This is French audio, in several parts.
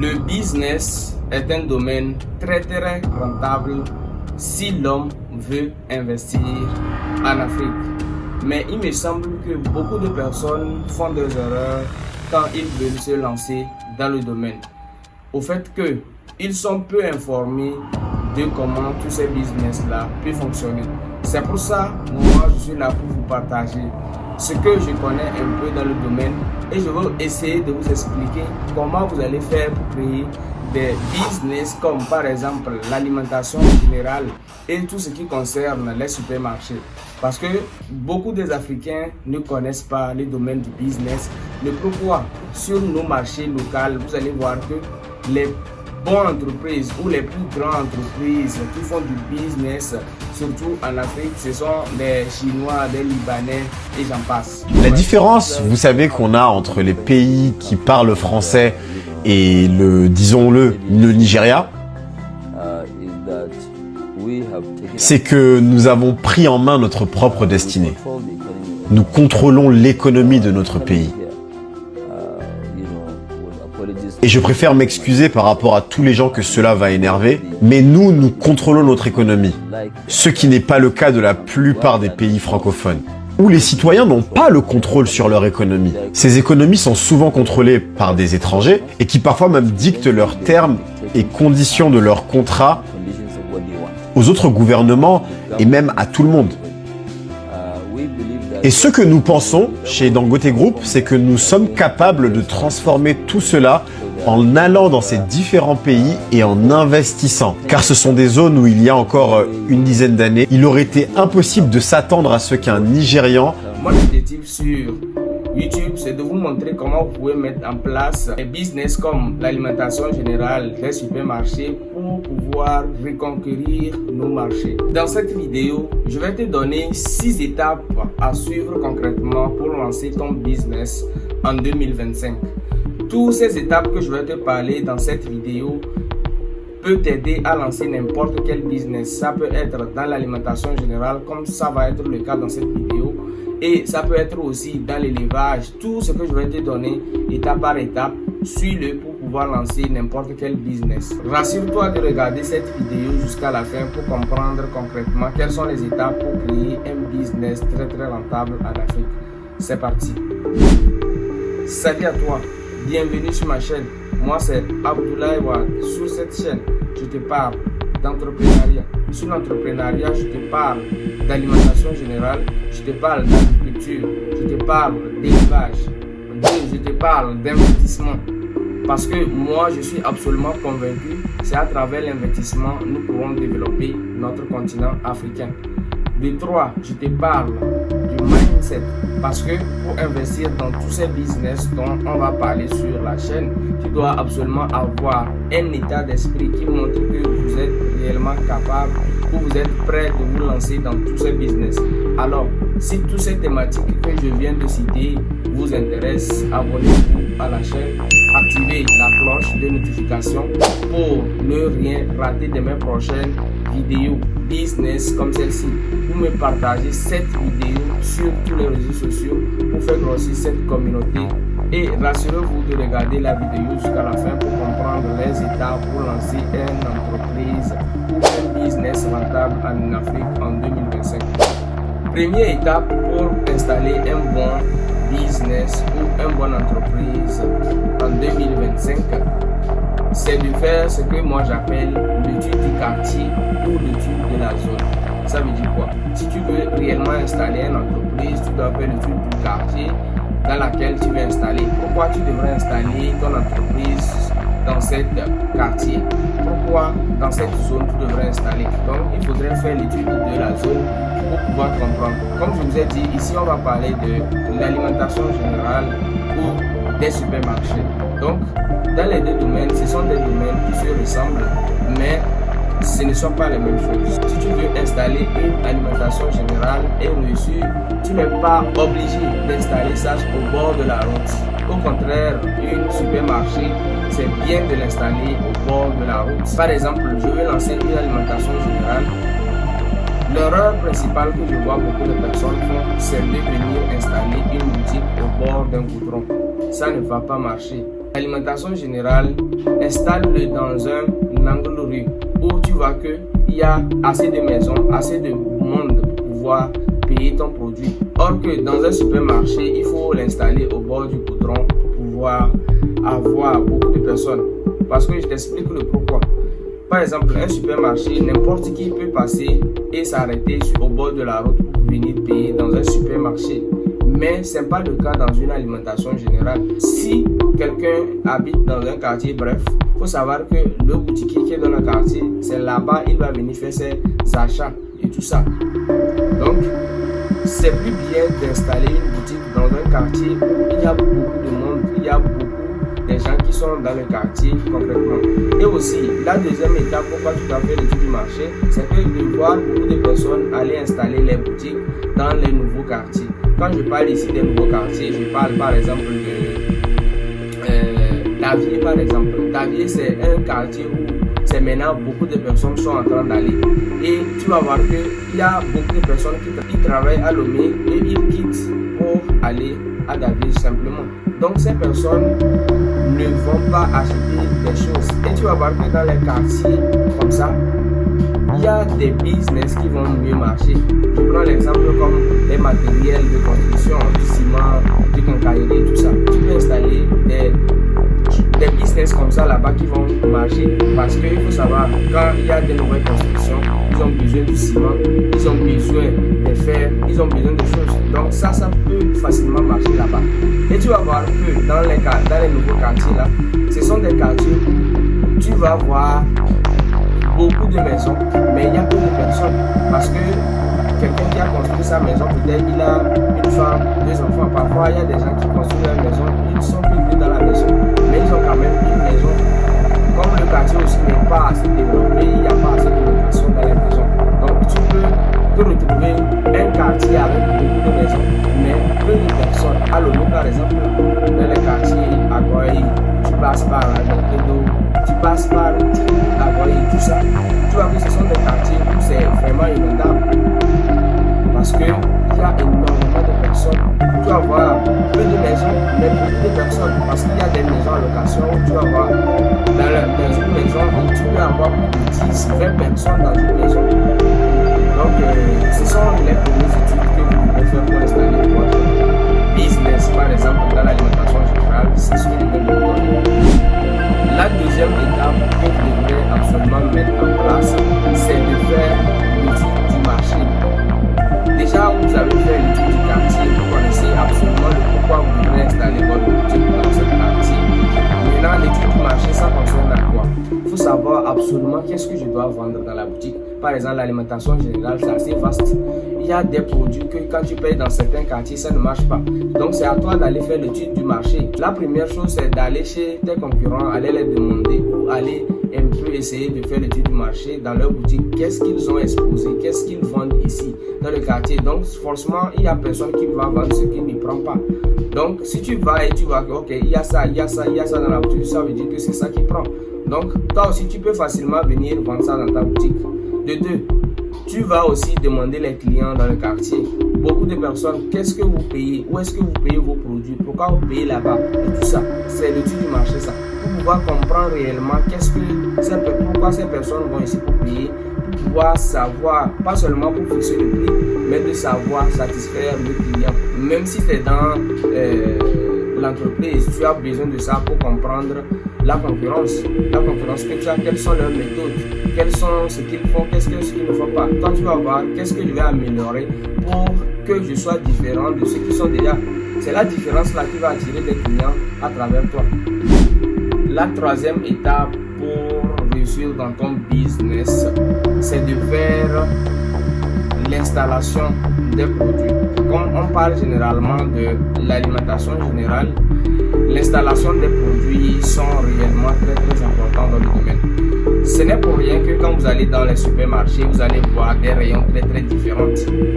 Le business est un domaine très rentable si l'homme veut investir en Afrique. Mais il me semble que beaucoup de personnes font des erreurs quand ils veulent se lancer dans le domaine. Au fait qu'ils sont peu informés de comment tous ces business-là peuvent fonctionner. C'est pour ça, moi, je suis là pour vous partager ce que je connais un peu dans le domaine et je vais essayer de vous expliquer comment vous allez faire pour créer des business comme par exemple l'alimentation générale et tout ce qui concerne les supermarchés. Parce que beaucoup des Africains ne connaissent pas le domaine du business. Le pourquoi sur nos marchés locaux, vous allez voir que les bonnes entreprises ou les plus grandes entreprises qui font du business, surtout en Afrique, ce sont des Chinois, des Libanais et j'en passe. La différence, vous savez, qu'on a entre les pays qui parlent français et disons-le, le Nigeria, c'est que nous avons pris en main notre propre destinée. Nous contrôlons l'économie de notre pays. Et je préfère m'excuser par rapport à tous les gens que cela va énerver, mais nous contrôlons notre économie. Ce qui n'est pas le cas de la plupart des pays francophones, où les citoyens n'ont pas le contrôle sur leur économie. Ces économies sont souvent contrôlées par des étrangers et qui parfois même dictent leurs termes et conditions de leurs contrats aux autres gouvernements et même à tout le monde. Et ce que nous pensons chez Dangote Group, c'est que nous sommes capables de transformer tout cela en allant dans ces différents pays et en investissant. Car ce sont des zones où il y a encore une dizaine d'années, il aurait été impossible de s'attendre à ce qu'un Nigérian... Mon objectif sur YouTube, c'est de vous montrer comment vous pouvez mettre en place des business comme l'alimentation générale, les supermarchés pour pouvoir reconquérir nos marchés. Dans cette vidéo, je vais te donner 6 étapes à suivre concrètement pour lancer ton business en 2025. Toutes ces étapes que je vais te parler dans cette vidéo peut t'aider à lancer n'importe quel business. Ça peut être dans l'alimentation générale comme ça va être le cas dans cette vidéo. Et ça peut être aussi dans l'élevage. Tout ce que je vais te donner étape par étape, suis-le pour pouvoir lancer n'importe quel business. Rassure-toi de regarder cette vidéo jusqu'à la fin pour comprendre concrètement quelles sont les étapes pour créer un business très rentable en Afrique. C'est parti. Salut à toi, bienvenue sur ma chaîne. Moi c'est Abdoulaye Wade. Sur cette chaîne, je te parle d'entrepreneuriat. Sur l'entrepreneuriat, je te parle d'alimentation générale, je te parle d'agriculture, je te parle d'élevage, je te parle d'investissement. Parce que moi, je suis absolument convaincu, c'est à travers l'investissement que nous pourrons développer notre continent africain. De 3, je te parle du mindset. Parce que pour investir dans tous ces business dont on va parler sur la chaîne, tu dois absolument avoir un état d'esprit qui montre que vous êtes réellement capable ou vous êtes prêt de vous lancer dans tous ces business. Alors, si toutes ces thématiques que je viens de citer vous intéressent, abonnez-vous à la chaîne, activez la cloche de notification pour ne rien rater de mes prochaines vidéos business comme celle-ci. Vous me partagez cette vidéo sur tous les réseaux sociaux pour faire grossir cette communauté et rassurez-vous de regarder la vidéo jusqu'à la fin pour comprendre les étapes pour lancer une entreprise ou un business rentable en Afrique en 2025. Première étape pour installer un bon business ou une bonne entreprise en 2025, c'est de faire ce que moi j'appelle l'étude du quartier ou l'étude de la zone. Ça veut dire quoi? Si tu veux réellement installer une entreprise, tu dois faire l'étude du quartier dans laquelle tu veux installer. Pourquoi tu devrais installer ton entreprise dans cet quartier? Pourquoi dans cette zone tu devrais installer? Donc il faudrait faire l'étude de la zone pour pouvoir comprendre. Comme je vous ai dit, ici on va parler de l'alimentation générale ou des supermarchés. Donc dans les deux domaines, ce sont des domaines qui se ressemblent, mais ce ne sont pas les mêmes choses. Si tu veux installer une alimentation générale et reçue, tu n'es pas obligé d'installer ça au bord de la route. Au contraire, un supermarché, c'est bien de l'installer au bord de la route. Par exemple, je veux lancer une alimentation générale. L'erreur principale que je vois beaucoup de personnes font, c'est de venir installer une boutique au bord d'un goudron. Ça ne va pas marcher. l'alimentation générale, installe-le dans un angle rue où tu vois qu'il y a assez de maisons, assez de monde pour pouvoir payer ton produit. Or que dans un supermarché, il faut l'installer au bord du goudron pour pouvoir avoir beaucoup de personnes. Parce que je t'explique le pourquoi. Par exemple, un supermarché, n'importe qui peut passer et s'arrêter au bord de la route pour venir payer dans un supermarché. Mais ce n'est pas le cas dans une alimentation générale. Si quelqu'un habite dans un quartier, bref, il faut savoir que le boutiquier qui est dans le quartier, c'est là-bas il va venir faire ses achats et tout ça. Donc, c'est plus bien d'installer une boutique dans un quartier où il y a beaucoup de monde, il y a beaucoup des gens qui sont dans le quartier concrètement. Et aussi, la deuxième étape, pourquoi tu dois faire l'étude du marché, c'est que de voir beaucoup de personnes aller installer les boutiques dans les nouveaux quartiers. Quand je parle ici des nouveaux quartiers, je parle par exemple de Davier par exemple. Davier, c'est un quartier où c'est maintenant beaucoup de personnes sont en train d'aller. Et tu vas voir qu'il y a beaucoup de personnes qui travaillent à Lomé et ils quittent pour aller à Davier simplement. Donc ces personnes ne vont pas acheter des choses. Et tu vas voir que dans les quartiers comme ça, il y a des business qui vont mieux marcher. Je prends l'exemple comme les matériels de construction, du ciment, du quincaillerie, tout ça. Tu peux installer des business comme ça là-bas qui vont marcher. Parce qu'il faut savoir, quand il y a des nouvelles constructions, ils ont besoin du ciment, ils ont besoin de fer, ils ont besoin de choses. Donc ça peut facilement marcher là-bas. Et tu vas voir que dans les nouveaux quartiers là, ce sont des quartiers où tu vas voir beaucoup de maisons, mais il y a peu de personnes. Parce que quelqu'un qui a construit sa maison, peut-être il a une femme, 2 enfants. Parfois, il y a des gens qui construisent leur maison, ils sont plus dans la maison, mais ils ont quand même une maison. Comme le quartier aussi n'est pas assez développé, il n'y a pas assez de location dans les maisons. Donc, tu peux te retrouver un quartier avec beaucoup de maisons, mais peu de personnes. À Lomé, par exemple, dans les quartiers à Goaï, tu passes par Dodo, tu passes par Agoy, tout ça. Tu vois que ce sont des quartiers où c'est vraiment inondable. Parce qu'il y a énormément de personnes. Tu vas voir peu de maisons, mais beaucoup de personnes. Parce qu'il y a des maisons en location où tu vas voir dans une maison où tu peux avoir plus de 10, 20 personnes dans une maison. Donc, ce sont les premières études que vous pouvez faire pour installer votre business, par exemple, dans l'alimentation générale. C'est ce que je vais vous donner. La deuxième étape que vous devrez absolument mettre en place, c'est de faire l'étude du marché. Déjà, vous avez fait l'étude du quartier, vous connaissez absolument le pourquoi vous devrez installer votre boutique dans ce quartier. Maintenant, l'étude du marché, ça concerne à quoi? Il faut savoir absolument qu'est-ce que je dois vendre dans la boutique. Par exemple, l'alimentation générale, c'est assez vaste. Il y a des produits que quand tu payes dans certains quartiers, ça ne marche pas. Donc, c'est à toi d'aller faire l'étude du marché. La première chose, c'est d'aller chez tes concurrents, aller les demander ou aller un peu essayer de faire l'étude du marché dans leur boutique. Qu'est-ce qu'ils ont exposé? Qu'est-ce qu'ils vendent ici, dans le quartier? Donc, forcément, il n'y a personne qui va vendre ce qu'il ne prend pas. Donc, si tu vas et tu vois que, ok, il y a ça, il y a ça, il y a ça dans la boutique, ça veut dire que c'est ça qui prend. Donc, toi aussi, tu peux facilement venir vendre ça dans ta boutique. De deux, tu vas aussi demander les clients dans le quartier. Beaucoup de personnes, qu'est-ce que vous payez? Où est-ce que vous payez vos produits? Pourquoi vous payez là-bas? Et tout ça, c'est l'étude du marché, ça. Pour pouvoir comprendre réellement pourquoi ces personnes vont ici pour payer, pour pouvoir savoir, pas seulement pour fixer le prix, mais de savoir satisfaire le client. Même si c'est dans l'entreprise, tu as besoin de ça pour comprendre la concurrence que tu as, quelles sont leurs méthodes, quels sont ce qu'ils font, qu'est-ce qu'ils ne font pas. Toi, tu vas voir qu'est-ce que je vais améliorer pour que je sois différent de ceux qui sont déjà. C'est la différence là qui va attirer des clients à travers toi. La troisième étape pour réussir dans ton business, c'est de faire l'installation des produits. Comme on parle généralement de l'alimentation générale, l'installation des produits sont réellement très importants dans le domaine. Ce n'est pour rien que quand vous allez dans les supermarchés, vous allez voir des rayons très différents.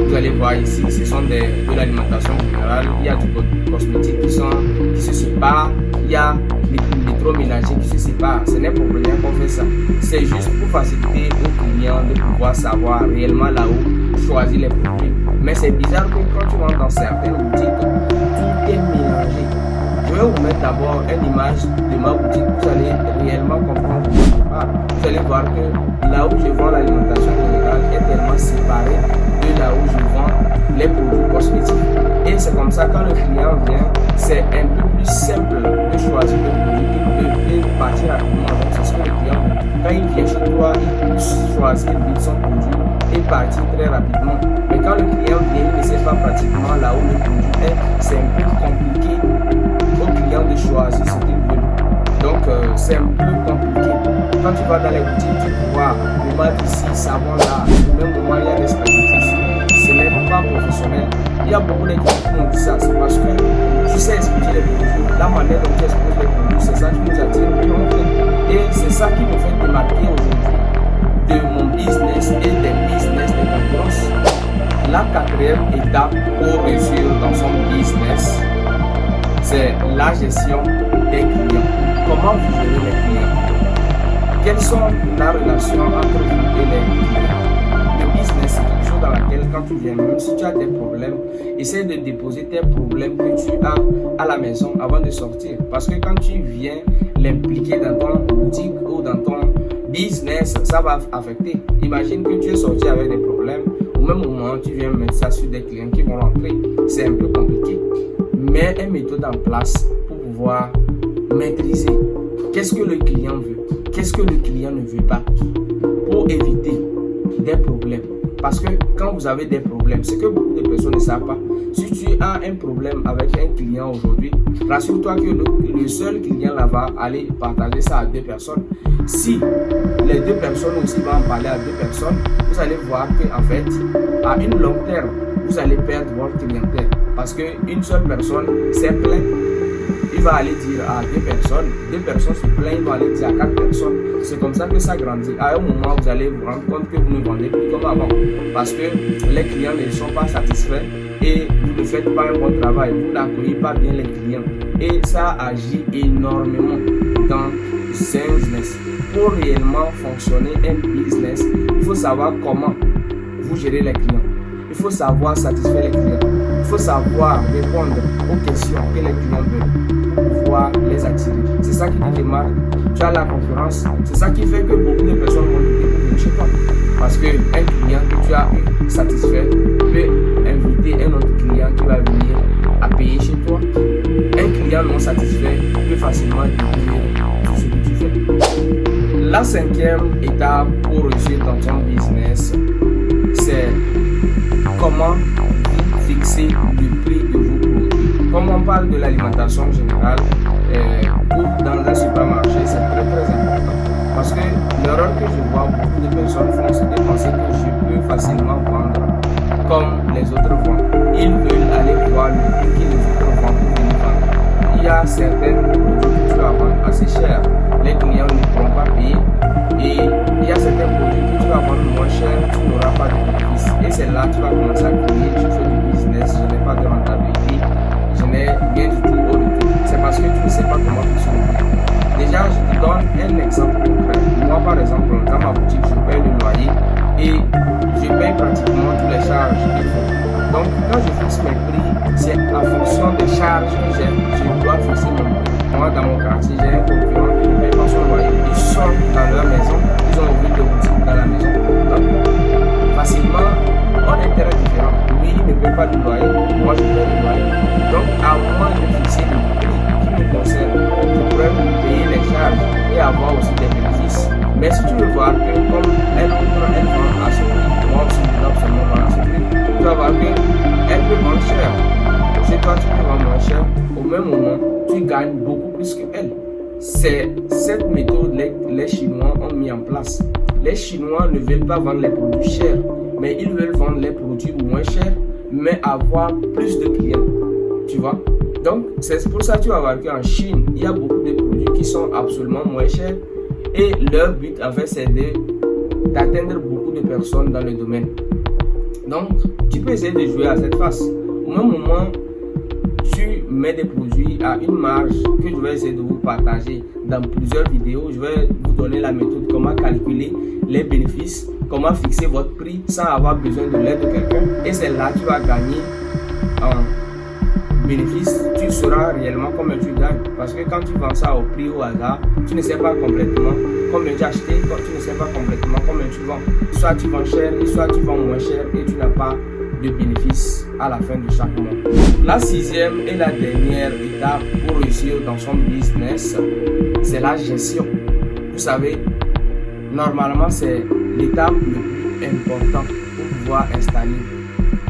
Vous allez voir ici, ce sont de l'alimentation générale, il y a du cosmétique qui se séparent, il y a l'électroménager qui se séparent. Ce n'est pour rien qu'on fait ça. C'est juste pour faciliter aux clients de pouvoir savoir réellement là où choisir les produits. Mais c'est bizarre que quand tu rentres dans certaines boutiques, tout est mélangé. Je Je vais vous mettre d'abord une image de ma boutique. Vous allez réellement comprendre de quoi je parle. Vous allez voir que là où je vends l'alimentation générale est tellement séparé de là où je vends les produits cosmétiques. Et c'est comme ça, quand le client vient, c'est un peu plus simple de choisir le produit qu'il veut et partir rapidement. Donc c'est ce que le client veut. Quand il vient chez toi, il peut choisir vite son produit et partir très rapidement. Mais quand le client vient, il ne sait pas pratiquement là où le produit est, c'est un peu compliqué au client de choisir ce qu'il veut. Donc c'est un peu compliqué. Quand tu vas dans les boutiques, tu vois tomate ici, savon là, au même moment il y a des spaghettis ici. Ce n'est pas professionnel. Il y a beaucoup de gens qui m'ont dit ça, c'est parce que tu sais expliquer les produits. La manière dont tu exposes les produits, c'est ça qui nous attire plus longtemps. Et c'est ça qui me fait démarquer aujourd'hui de mon business et des business de concurrence. La quatrième étape pour réussir dans son business, c'est la gestion des clients. Comment vous gérez les clients? Quelles sont la relation entre vous et les clients? Le business, c'est quelque chose dans laquelle quand tu viens, même si tu as des problèmes, essaie de déposer tes problèmes que tu as à la maison avant de sortir. Parce que quand tu viens l'impliquer dans ton boutique ou dans ton business, ça va affecter. Imagine que tu es sorti avec des problèmes. Au même moment, tu viens mettre ça sur des clients qui vont rentrer. C'est un peu compliqué. Mets une méthode en place pour pouvoir maîtriser qu'est-ce que le client veut, qu'est-ce que le client ne veut pas, pour éviter des problèmes. Parce que quand vous avez des problèmes, ce que beaucoup de personnes ne savent pas, si tu as un problème avec un client aujourd'hui, rassure-toi que le seul client là va aller partager ça à deux personnes. Si les deux personnes aussi vont en parler à deux personnes, vous allez voir qu'en fait, à une longue terme, vous allez perdre votre clientèle. Parce qu'une seule personne s'est plainte, il va aller dire à deux personnes se plaignent, il va aller dire à 4 personnes. C'est comme ça que ça grandit. À un moment, vous allez vous rendre compte que vous ne vendez plus comme avant. Parce que les clients ne sont pas satisfaits et vous ne faites pas un bon travail. Vous n'accueillez pas bien les clients. Et ça agit énormément dans un business. Pour réellement fonctionner un business, il faut savoir comment vous gérez les clients. Il faut savoir satisfaire les clients. Il faut savoir répondre aux questions que les clients veulent pour pouvoir les attirer. C'est ça qui te démarque. Tu as la concurrence. C'est ça qui fait que beaucoup de personnes vont venir chez toi. Parce qu'un client que tu as satisfait peut inviter un autre client qui va venir à payer chez toi. Un client non satisfait peut facilement découvrir tout ce que tu fais. La 5e étape pour réussir dans ton business, c'est comment fixer le prix de vos produits. Comme on parle de l'alimentation générale ou dans un supermarché, c'est très important. Parce que l'erreur que je vois beaucoup de personnes font, c'est de penser que je peux facilement vendre comme les autres vendent. Ils veulent aller voir le prix que les autres vendent pour venir vendre. Il y a certains produits que tu vas vendre assez cher. Les clients ne pourront pas payer. Et il y a certains produits que tu vas vendre moins cher, tu n'auras pas de bénéfice. Et c'est là que tu vas commencer à crier, je fais du business, je n'ai pas de rentabilité, je n'ai rien du tout au retour. C'est parce que tu ne sais pas comment fonctionner. Déjà, je te donne un exemple concret. Moi, par exemple, dans ma boutique, je paye le loyer et je paye pratiquement toutes les charges qu'il faut. Donc, quand je fixe mes prix, c'est en fonction des charges que j'ai, je dois fixer mon prix. Moi, dans mon quartier, j'ai un concurrent qui ne paye pas son loyer. Ils sont dans leur maison, ils ont ouvert des boutiques dans la maison. Donc, facilement, on est très différents. Lui, il ne paye pas de loyer, moi, je paye le loyer. Donc, à moins de fixer le prix qui me concerne, je pourrais payer les charges et avoir aussi des bénéfices. Mais si tu veux voir que comme elle vend à ce prix, moi aussi, je dois absolument vendre à ce prix, tu vas voir qu'elle peut vendre cher. Chez toi, tu peux vendre moins cher. Au même moment, tu gagnes beaucoup plus qu'elle. C'est cette méthode que les Chinois ont mis en place. Les Chinois ne veulent pas vendre les produits chers, mais ils veulent vendre les produits moins chers, mais avoir plus de clients. Tu vois? Donc, c'est pour ça que tu vas voir qu'en Chine, il y a beaucoup de produits qui sont absolument moins chers. Et leur but, en fait, c'est d'atteindre beaucoup de personnes dans le domaine. Donc, tu peux essayer de jouer à cette face. Au même moment, tu mets des produits à une marge que je vais essayer de vous partager dans plusieurs vidéos. Je vais vous donner la méthode comment calculer les bénéfices, comment fixer votre prix sans avoir besoin de l'aide de quelqu'un. Et c'est là que tu vas gagner en bénéfices. Tu sauras réellement combien tu gagnes. Parce que quand tu vends ça au prix au hasard, tu ne sais pas complètement combien tu as acheté, tu ne sais pas complètement combien tu vends. Soit tu vends cher, soit tu vends moins cher et tu n'as pas de bénéfice à la fin de chaque mois. La sixième et la dernière étape pour réussir dans son business, c'est la gestion. Vous savez, normalement, c'est l'étape le plus importante pour pouvoir installer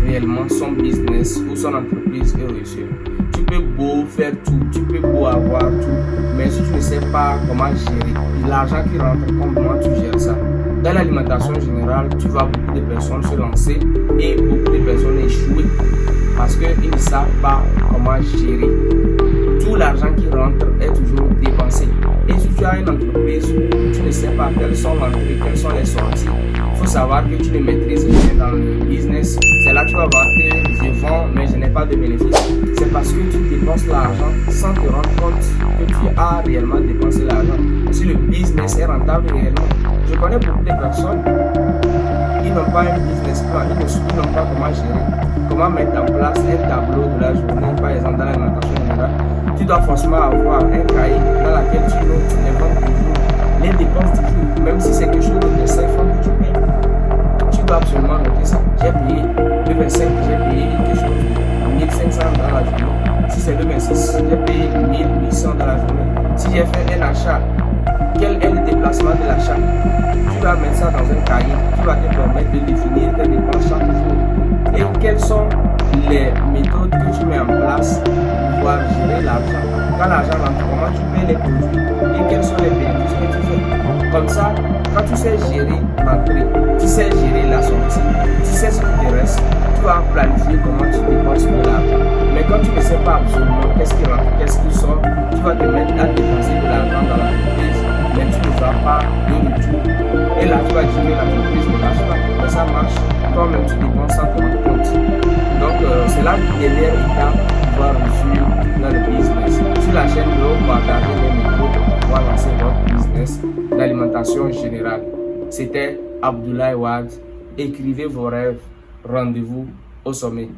réellement son business ou son entreprise et réussir. Tu peux beau faire tout, tu peux beau avoir tout, mais si tu ne sais pas comment gérer l'argent qui rentre, comment tu gères ça. Dans l'alimentation générale, tu vois beaucoup de personnes se lancer et beaucoup de personnes échouer parce qu'ils ne savent pas comment gérer. Tout l'argent qui rentre est toujours dépensé. Et si tu as une entreprise où tu ne sais pas quelles sont l'entrée, quelles sont les sorties, il faut savoir que tu ne maîtrises rien dans le business. C'est là que tu vas voir que je vends mais je n'ai pas de bénéfice. C'est parce que tu dépenses l'argent sans te rendre compte que tu as réellement dépensé l'argent. Si le business est rentable réellement. Je connais beaucoup de personnes qui n'ont pas un business plan, ils n'ont pas comment gérer, comment mettre en place un tableau de la journée, par exemple dans l'alimentation générale. Tu dois forcément avoir un cahier dans lequel tu notes les ventes du jour, les dépenses du jour, même si c'est quelque chose de 5 francs que tu payes. Tu dois absolument noter ça. J'ai payé le 25, j'ai payé quelque chose de 1500 dans la journée. Si c'est le 26, j'ai payé 1800 dans la journée. Si j'ai fait un achat, quel est le déplacement de l'achat? Tu vas mettre ça dans un cahier qui va te permettre de définir tes dépenses chaque jour. Et quelles sont les méthodes que tu mets en place pour pouvoir gérer l'argent? Quand l'argent rentre, comment tu payes les produits et quels sont les bénéfices que tu fais? Comme ça, quand tu sais gérer l'entrée, tu sais gérer la sortie, tu sais ce qui te reste, tu vas planifier comment tu dépenses de l'argent. Mais quand tu ne sais pas absolument qu'est-ce qui rentre, qu'est-ce qui sort, tu vas te mettre à dépenser de l'argent dans l'entreprise, mais tu ne vas pas de retour. Et là, tu vas dire que l'entreprise ne marche pas. Mais ça marche, toi-même tu dépenses sans te rendre compte. Donc, c'est la dernière étape pour pouvoir réussir dans le business. Sur la chaîne, je vais partager les méthodes pour pouvoir lancer votre business d'alimentation générale. C'était Abdoulaye Wade. Écrivez vos rêves. Rendez-vous au sommet.